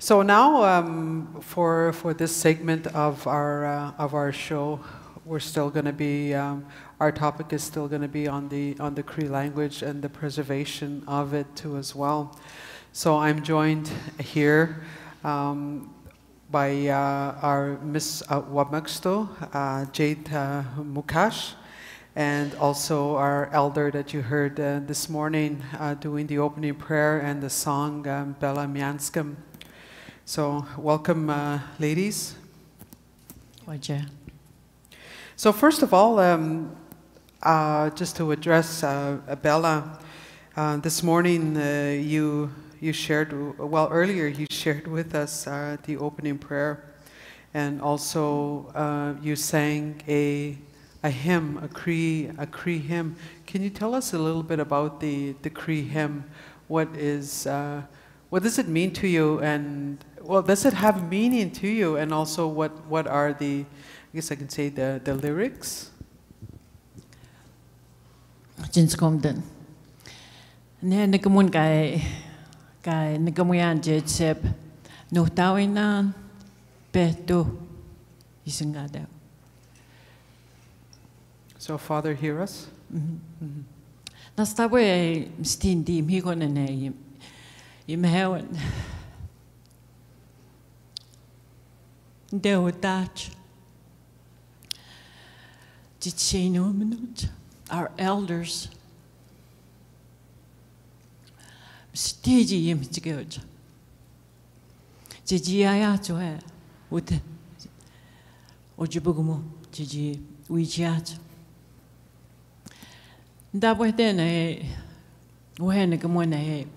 So now, for this segment of our show, we're still going to be our topic is still going to be on the Cree language and the preservation of it too as well. So I'm joined here by our Miss Mianscum Jade Mukash, and also our elder that you heard this morning doing the opening prayer and the song Bella Mianscum. So welcome, ladies. So first of all, just to address Bella, this morning you shared, well, earlier you shared with us the opening prayer, and also you sang a hymn, a Cree hymn. Can you tell us a little bit about the Cree hymn? What does it mean to you, and well, does it have meaning to you, and also what are the, I guess I can say, the lyrics? Mianscum ne nakamun kai nakamuyan jetsep no tawinan petu isingada. So Father, hear us. Nastawe stindi migonene imhewen deutach Titseno minut. Our elders stiji imtigod. Tiji ayato he with ojibugumo tiji wichiat. Dabwetene wehene gamone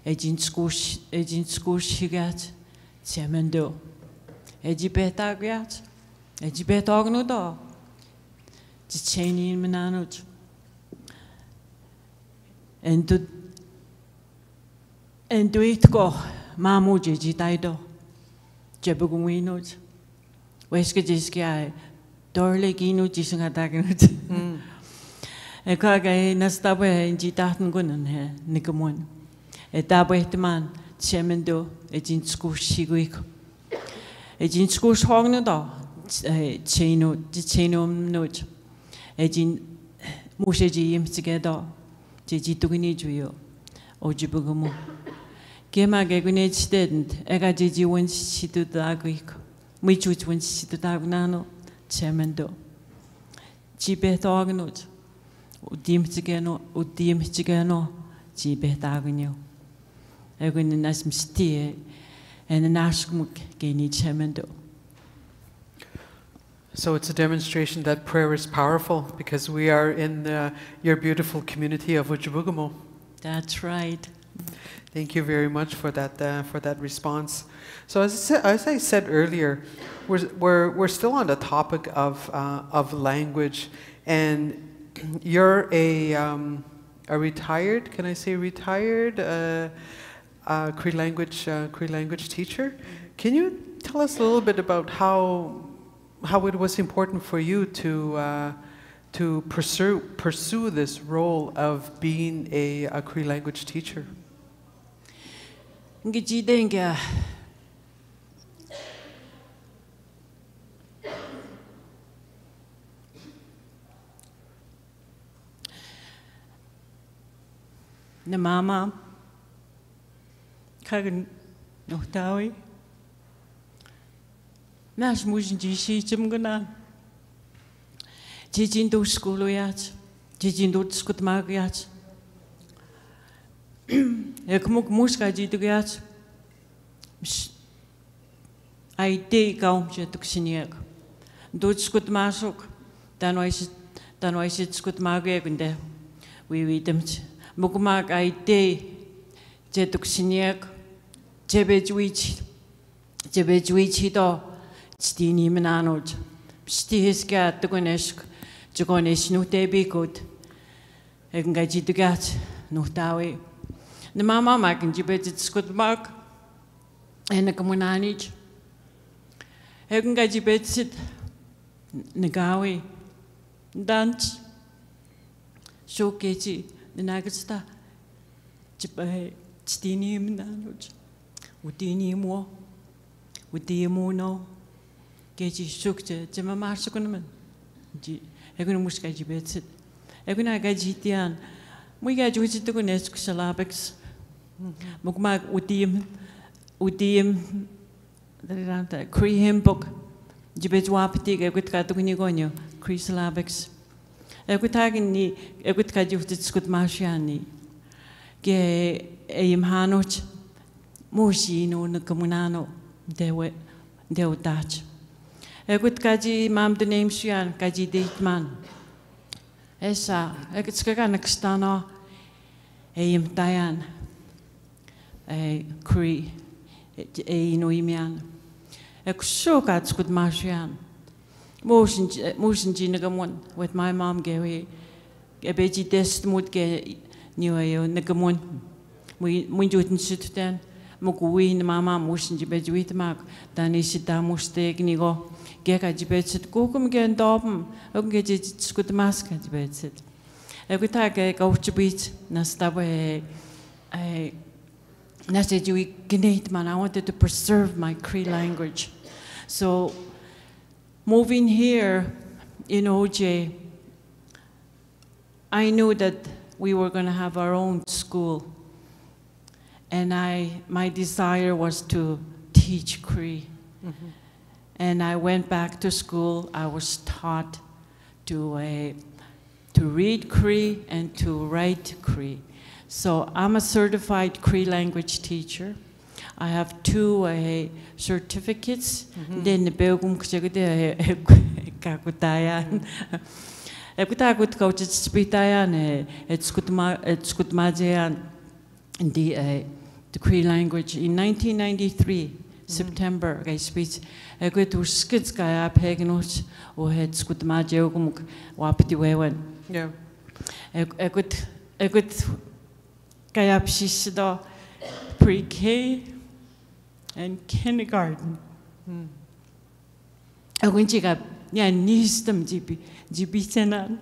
ejin school shigat semendo ejibetagiat ejibetagnudo Titseni mananut and do it go mamuji jitaido jebuguminut weskajiskia dorleginu jisangatagnet ekaga nastabe jitaten gunnen he nikamun etabetman semendo ejinsku shiguik ejinsku hognudo cheno nut Ejin musheji imtigeda jeji tugini juyo ojibugumu kema gegune chident ega jeji wonsi tudagik michuch wonsi tudagnano chemendo jibetagnot udimtigeno jibetagno egun nasmstie en nashmuk geni chemendo. So it's a demonstration that prayer is powerful, because we are in your beautiful community of Ojibugamo. That's right. Thank you very much for that response. So as I said earlier, we're still on the topic of language, and you're a retired, can I say retired Cree language teacher? Can you tell us a little bit about how it was important for you to pursue this role of being a Cree language teacher? Ngijidenga na mama kagen no tawi Nas moesten die systeem gedaan. Jijin do school yat, jijin do skut mag yat. Ik moest gaan jiduk yat. Ai de kaum je tuk siniek. Doet skut masuk, dan was het skut mag ekende. We weten het. Moek mag ai de je tuk siniek. Jebe juichi do. Stini mananod. Stihiskat tugunesk. Tugunes no tebikot. Egen gajidugat no tawi. De mama maken je bet skut mak. En ik munanich. Egen gajibet sit. Negawi. Dans. Shoketi. De nagasta. Stini mananod. Udini mo. uti muno ke ji sukte jema marsukunaman ji ekuna muska ji betsit ekuna ga ji tian mu ga ji witu ko nesku salabex mukma uti the Cree hymn book ji wapti ke gut ka tukuni gonyo Cree salabex ekutagni ekutka ji witu skut mashiani ke imhanoch mushi no nakamunano dewe dach ekut kaji mam de name shian kaji deitman esa ekut skaka nakstana im tayan Cree no imian ekushoka skut mashian motion ji nagamun with my mom gewe ebeji desmut ge niyo nagamun Munjutin sitten, mukuin mama musin jibejuit mak, dan is it damustek nigo, geka jibetsit, kukum gen dobem, okay, skut mask jibetsit. Every time I go to beat, Nastawe, I said you ignite man, I wanted to preserve my Cree language. So, moving here in OJ, I knew that we were going to have our own school. And my desire was to teach Cree. And I went back to school. I was taught to read Cree and to write Cree. So I'm a certified Cree language teacher. I have 2 certificates. Then the Belgum kakutayan. Ekutakut coach spitayan etskutmajayan the Cree language in 1993 September I speak ekut skits kaya pegnos o het skutmajogum wapti wewen yeah ekut kaya psisdo pre-K and kindergarten agunchiga ya nistam jibi senan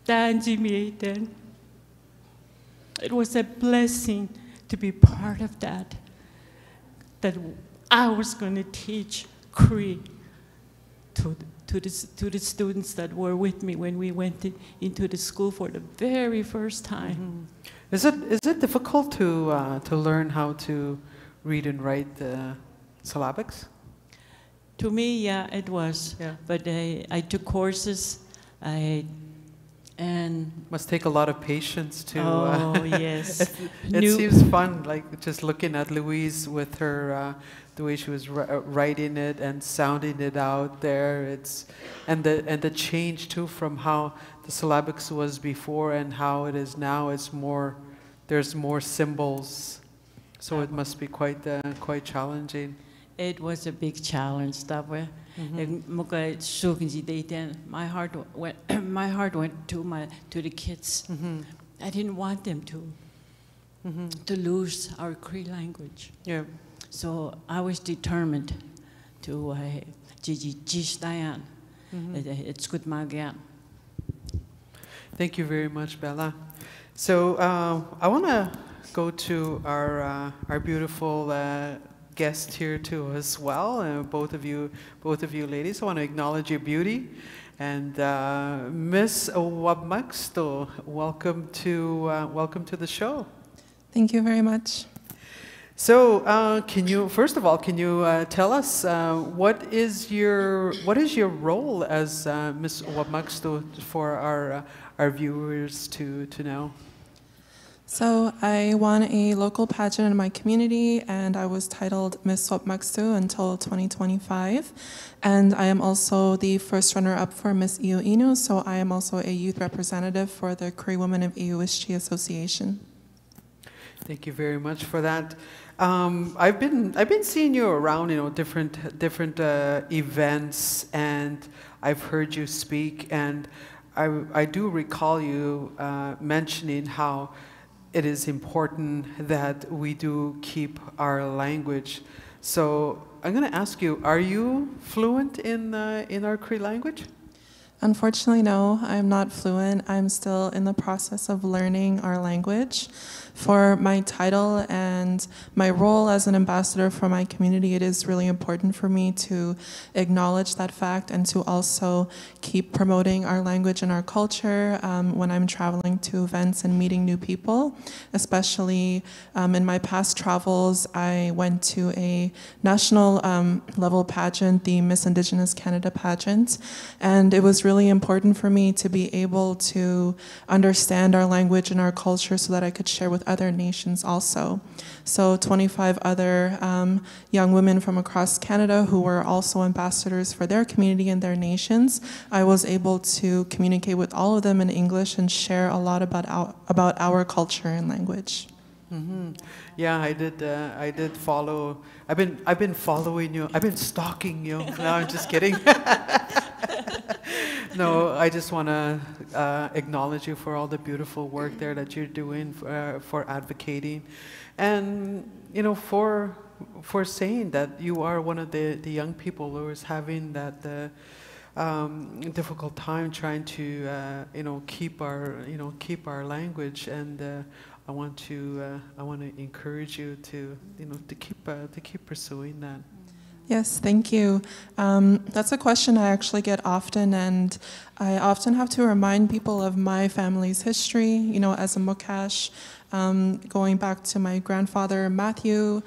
It was a blessing to be part of that I was going to teach Cree to the students that were with me when we went into the school for the very first time. Is it difficult to learn how to read and write the syllabics? To me, yeah, it was. Yeah. But I took courses. And must take a lot of patience to. Oh yes, it seems fun, like just looking at Louise with her the way she was writing it and sounding it out there. And the change too from how the syllabics was before and how it is now. It's more, there's more symbols, so it must be quite challenging. It was a big challenge that way. My heart went to the kids. I didn't want them to lose our Cree language. Yeah. So I was determined to it's good magian. Thank you very much, Bella. So I want to go to our beautiful guest here too as well. Both of you ladies, I want to acknowledge your beauty. And Miss Wabmaksto, welcome to the show. Thank you very much. So, first of all, can you tell us what is your role as Miss Wabmaksto for our viewers to know? So I won a local pageant in my community, and I was titled Miss Wabmaksto until 2025. And I am also the first runner-up for Miss Iuinu, so I am also a youth representative for the Cree Women of Iuishchi Association. Thank you very much for that. I've been seeing you around, different events, and I've heard you speak, and I do recall you mentioning how it is important that we do keep our language. So I'm going to ask you: are you fluent in our Cree language? Unfortunately, no, I'm not fluent. I'm still in the process of learning our language. For my title and my role as an ambassador for my community, it is really important for me to acknowledge that fact and to also keep promoting our language and our culture when I'm traveling to events and meeting new people. Especially in my past travels, I went to a national level pageant, the Miss Indigenous Canada pageant, and it was really important for me to be able to understand our language and our culture so that I could share with other nations also. So 25 other young women from across Canada who were also ambassadors for their community and their nations, I was able to communicate with all of them in English and share a lot about our culture and language. Mm-hmm. Yeah, I did follow. I've been following you. I've been stalking you. No, I'm just kidding. No, I just want to acknowledge you for all the beautiful work there that you're doing for advocating, and you know, for saying that you are one of the young people who is having that difficult time trying to keep our language, and I want to encourage you to keep pursuing that. Yes, thank you. That's a question I actually get often, and I often have to remind people of my family's history. You know, as a Mukash, going back to my grandfather Matthew,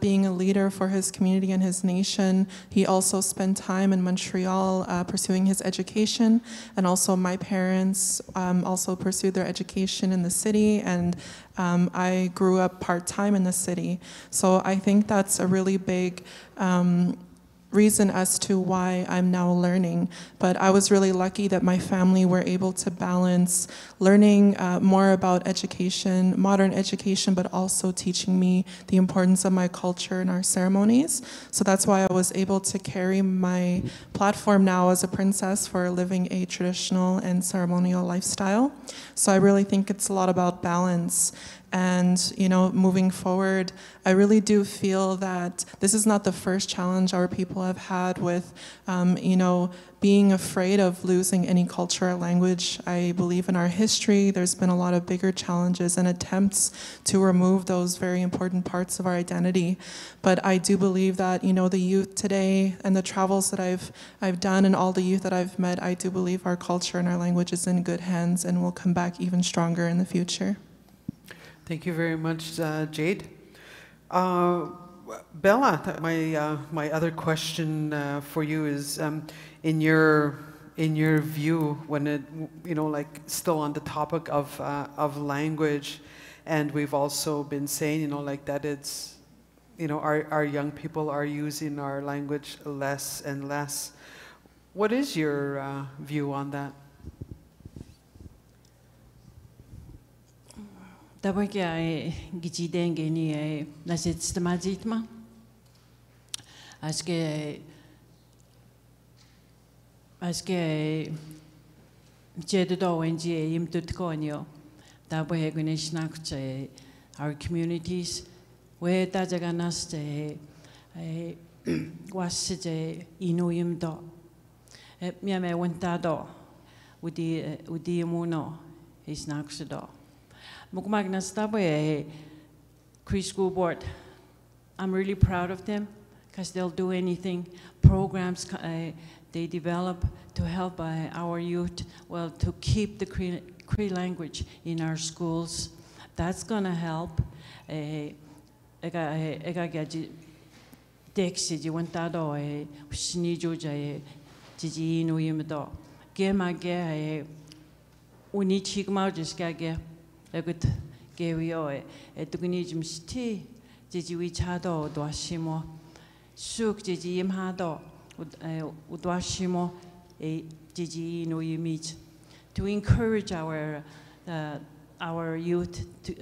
being a leader for his community and his nation. He also spent time in Montreal pursuing his education, and also my parents also pursued their education in the city, and I grew up part-time in the city. So I think that's a really big reason as to why I'm now learning. But I was really lucky that my family were able to balance learning more about education, modern education, but also teaching me the importance of my culture and our ceremonies. So that's why I was able to carry my platform now as a princess for living a traditional and ceremonial lifestyle. So I really think it's a lot about balance. And, you know, moving forward, I really do feel that this is not the first challenge our people have had with, being afraid of losing any culture or language. I believe in our history, there's been a lot of bigger challenges and attempts to remove those very important parts of our identity. But I do believe that, you know, the youth today and the travels that I've done and all the youth that I've met, I do believe our culture and our language is in good hands and will come back even stronger in the future. Thank you very much, Jade. Bella, my other question for you is, in your view, when it, still on the topic of language, and we've also been saying, that it's, our young people are using our language less and less. What is your view on that? Tabakia gitidenge ni nasit stamazitma. Aske jedo wenji imtutkonyo. Tabahe gunishnakche our communities where tajaganaste wasije inuyimdo. Miame wentado udi muno is naksado. Cree School Board, I'm really proud of them because they'll do anything. Programs they develop to help our youth, to keep the Cree language in our schools. That's going to help. Egut gewio etugunijim sti jiji wichado doashimo suk jiji imhado udwashimo jiji no yimich to encourage our youth to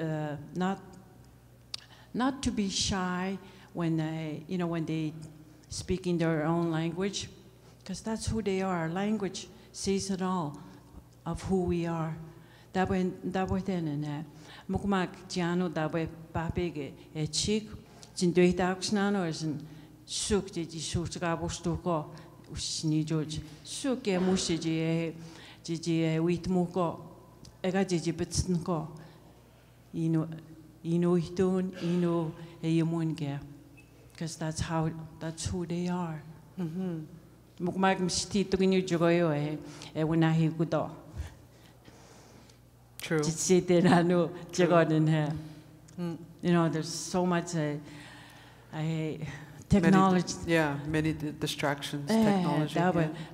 not to be shy when they speak in their own language, because that's who they are. Language says it all of who we are. Dabwe tenen mukmak jano dabwe papege chik jindui taksnano is an suk de jisuka bustuko ushni George suke mushiji jiji witmuko ega jiji betsenko ino hitun ino eyamunge because that's who they are. Mukmak msti tuginyu jogoyo winahi gudo. True. You know, there's so much technology. Many distractions, technology.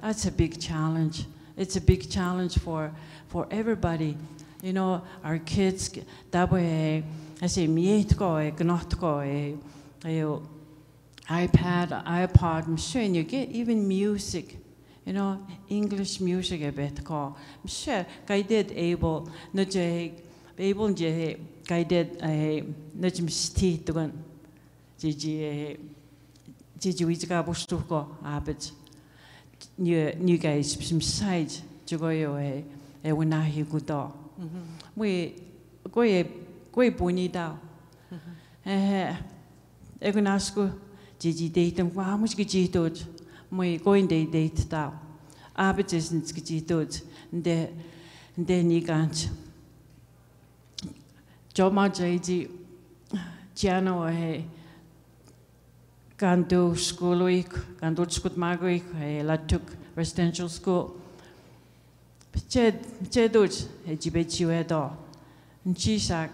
That's a big challenge. It's a big challenge for everybody. You know, our kids, that way, I say, iPad, iPod, I'm sure, and you get even music. You know, English music a bit call. I'm sure guided able guided najim sti tugan jiji wizga bustuko abet new guys some side jogoyo winahi gudo. We go buni da. Egunasku jiji datem kwa much gijitod. We going date da. Abet isn't gijitod. De nigant. Joma Jade Jano Gandu School Week, Gandu Skut Magwik, Latuk Residential School. Jedut, Jibet Edo, and Chisak,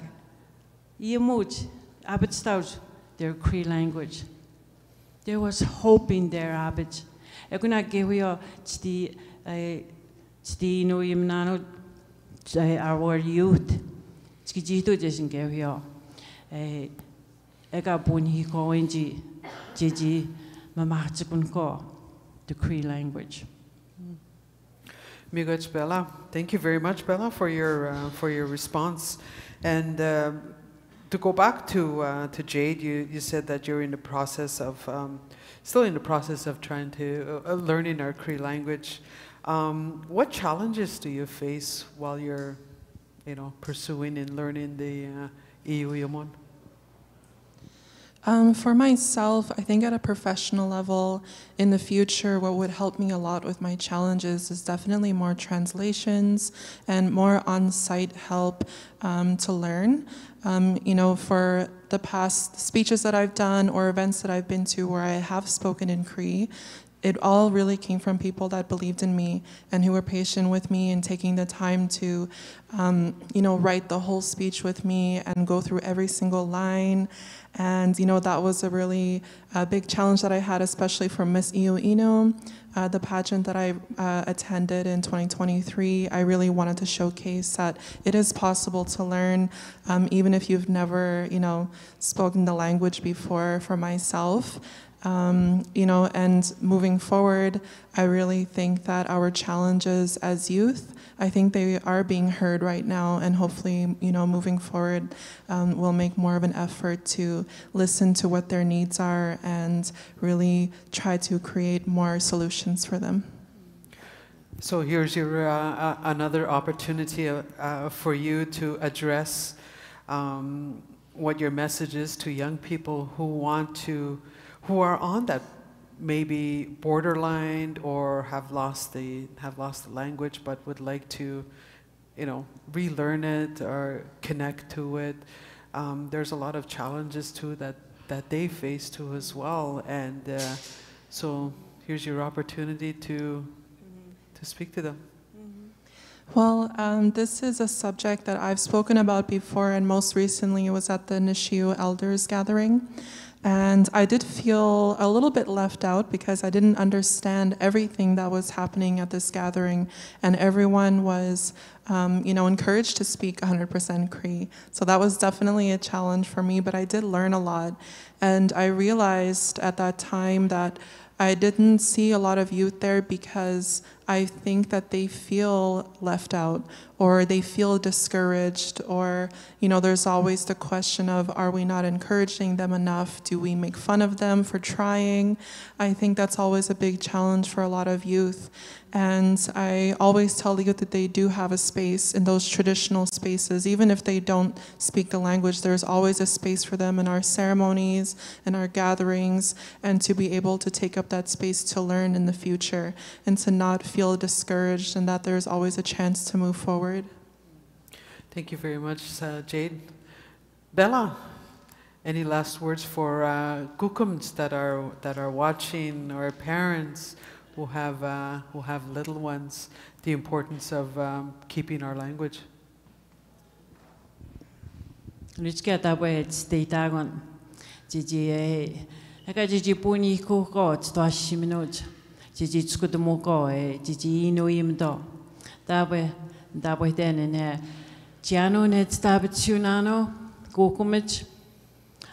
Yamut, Abbot Stout, their Cree language. There was hope in their Abbot. I could not give you no Yimnano, our youth. Skijito doesn't give you ega bunhi ko inji jiji mamahatsukunko, the Cree language. Miigach Bella, thank you very much, Bella, for your response. And to go back to Jade, you said that you're in the process of still in the process of trying to learning our Cree language. What challenges do you face while you're pursuing and learning the EU Yamon? For myself, I think at a professional level, in the future, what would help me a lot with my challenges is definitely more translations and more on-site help to learn. For the past speeches that I've done or events that I've been to where I have spoken in Cree, it all really came from people that believed in me and who were patient with me and taking the time to, write the whole speech with me and go through every single line. And, that was a really big challenge that I had, especially for Miss Ino, the pageant that I attended in 2023. I really wanted to showcase that it is possible to learn, even if you've never, spoken the language before. For myself. And moving forward, I really think that our challenges as youth, I think they are being heard right now, and hopefully, moving forward, we'll make more of an effort to listen to what their needs are and really try to create more solutions for them. So here's your another opportunity for you to address what your message is to young people who are on that maybe borderline or have lost the language but would like to, relearn it or connect to it. There's a lot of challenges too that they face too as well, and so here's your opportunity to speak to them. Well, this is a subject that I've spoken about before, and most recently it was at the Nishiu Elders Gathering. And I did feel a little bit left out because I didn't understand everything that was happening at this gathering, and everyone was, encouraged to speak 100% Cree. So that was definitely a challenge for me, but I did learn a lot. And I realized at that time that I didn't see a lot of youth there because I think that they feel left out or they feel discouraged, or, you know, there's always the question of, are we not encouraging them enough? Do we make fun of them for trying? I think that's always a big challenge for a lot of youth. And I always tell the youth that they do have a space in those traditional spaces. Even if they don't speak the language, there's always a space for them in our ceremonies and our gatherings, and to be able to take up that space to learn in the future and to not feel discouraged, and that there's always a chance to move forward. Thank you very much, Jade. Bella, any last words for Gukums that are watching, or parents who have little ones, the importance of keeping our language? Richkata wets datagon. Gigi Gigi puni ko twashiminoj. Gigi skudumoko Gigi no imdo. Dawe then in Giano net stabitunano, Gokumich.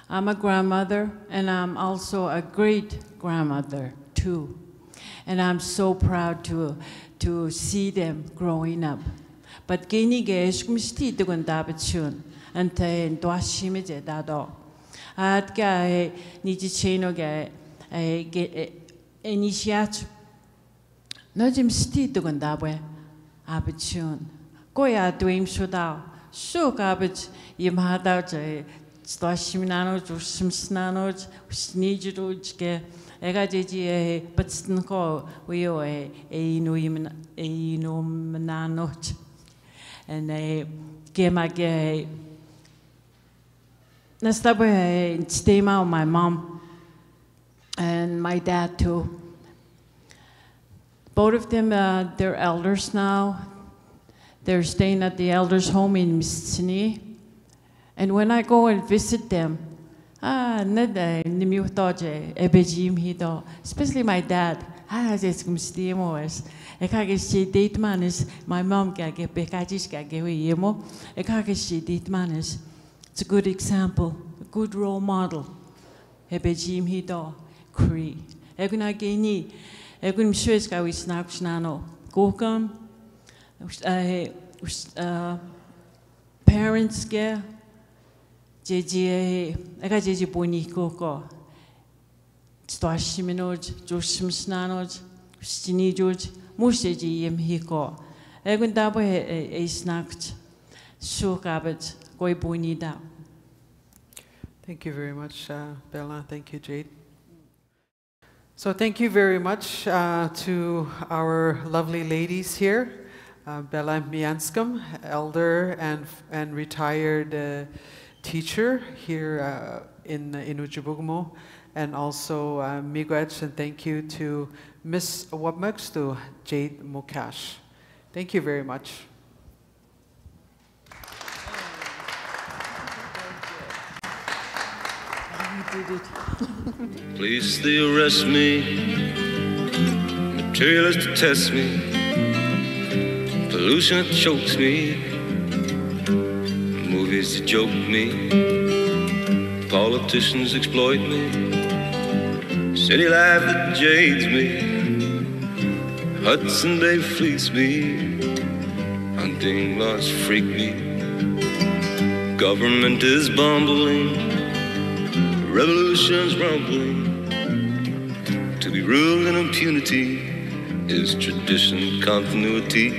I'm a grandmother, and I'm also a great grandmother too. And I'm so proud to see them growing up. But gini gesh kumsti dugun dabitun ante ndwashimije dado. At ga nijicheno ga initiat. No jimsti dugun dawe abitun. Goya dream shudao. So garbage yimhadao stwashiminano jusimsnano snijuge. Ega jeji patsten ko wio inumananot, and gemage nastabe stema my mom and my dad too. Both of them, they're elders now. They're staying at the elders' home in Mississini, and when I go and visit them, especially my dad. My mom it's a good example, a good role model. Cree. Parents get Ega Jeji Boniko, Stwashiminoj, Joshimsnanoj, Stini George, Musheji Hiko, Egundabo a snacked, Shokabet, Goi Bonida. Thank you very much, Bella. Thank you, Jade. So thank you very much to our lovely ladies here, Bella Mianscum, elder and retired teacher here in Ujibugmo, and also Miigwech, and thank you to Miss Wabmekstu Jade Mukash. Thank you very much. Police, they arrest me, materialists test me, pollution that chokes me, movies that joke me, politicians exploit me, city life that jades me, Hudson Bay fleece me, hunting laws freak me, government is bumbling, revolution's rumbling, to be ruled in impunity is tradition continuity.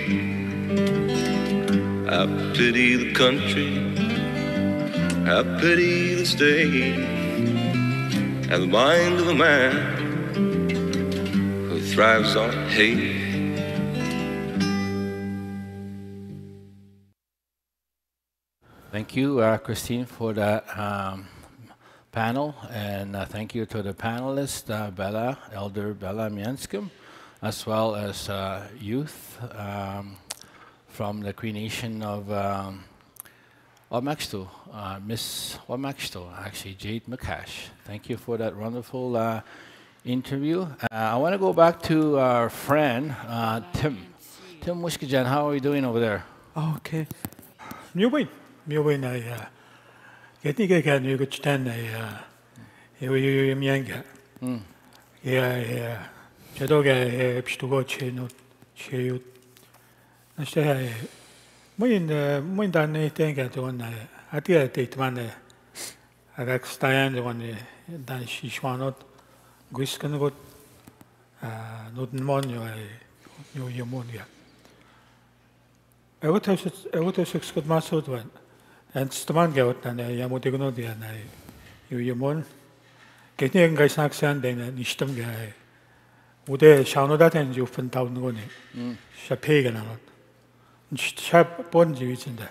I pity the country, I pity the state, and the mind of a man who thrives on hate. Thank you, Christine, for that panel, and thank you to the panelists, Bella, Elder Bella Mianscum, as well as youth from the Cree Nation of Wabmekstu, Miss Wabmekstu, actually, Jade Mukash. Thank you for that wonderful interview. I want to go back to our friend, Tim. Tim Mushkajan, how are we doing over there? Oh, okay. Get me get you could stand a Mianga. Yeah, Chadoga, Pstugoche, no Cheyut. Nashte Moin dan think at one Atia Tateman Agaxtayan the one Dan Shishwanot Guiskanot Notenmonio Yamonia. I would have 6 good muscle one. And Staman Gout and Yamotigonodia and Yamon. Getting guys accent then Nishtam guy. Would they shall that and you find out Noni? Shapagan or not. Sharp bonds in there.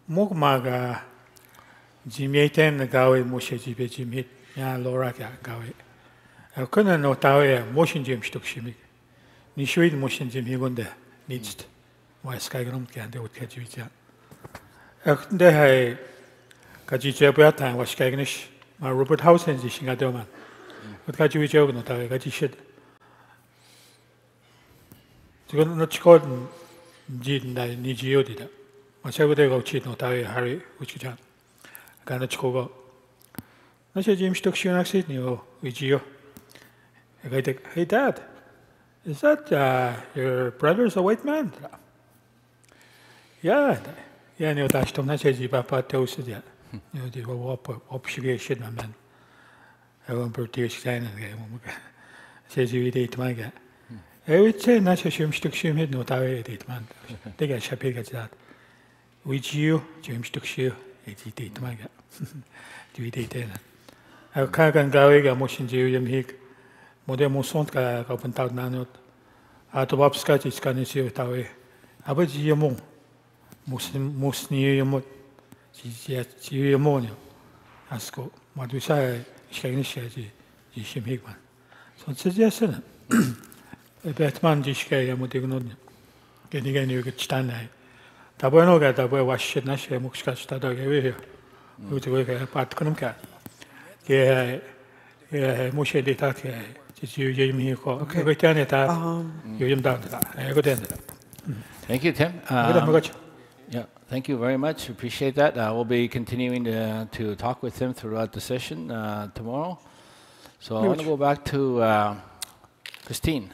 Mugmaga Jimmy ten the Gawi Moshe Jimmy, Ya Laura Gawi. I couldn't know Tawe motion Jim stuck shimmy. Nishuid motion Jim he won there. Needs why Skygram can they would catch you. They had Kaji time was Skagnish, my Robert House and Zishing at Doman. What got you joke not I got you shit. So not called Jin I need you did. Once I would go cheat not I hurry, which you can. I cannot go. I said Jim stuck you next you with you. I got hey dad, is that your brother's a white man? Yeah. Yeah, no, that's not necessary, Papa tells you that. You know, they were obligation, my man. I won't produce then again. Says you eat my guy. I would say, not a shim stuck shim head, not I eat man. They get shappy at that. With you, Jim stuck you, eat my guy. Do you eat then? I can't go a motion Jim Hick. Modern Monsonka opened out nanot. Out of upscotch is can see it away. I bet you more. Most near your mot, your ammonia. Ask what we say, Shagnisha, Jim Hickman. So it's a yes, a Batman Jishka, Motignod. Getting again, you get stand. Tabuano got a boy was shit, Nash, Muxcatch, that dog away here. Who's the way a part Kunumka. Yeah, Moshe de Tatia, it's you, Jamie. Okay, we turn it out. You am down to that. I go then. Thank you, Tim. Yeah, thank you very much. Appreciate that. We'll be continuing to talk with him throughout the session tomorrow. So I want to go back to Christine.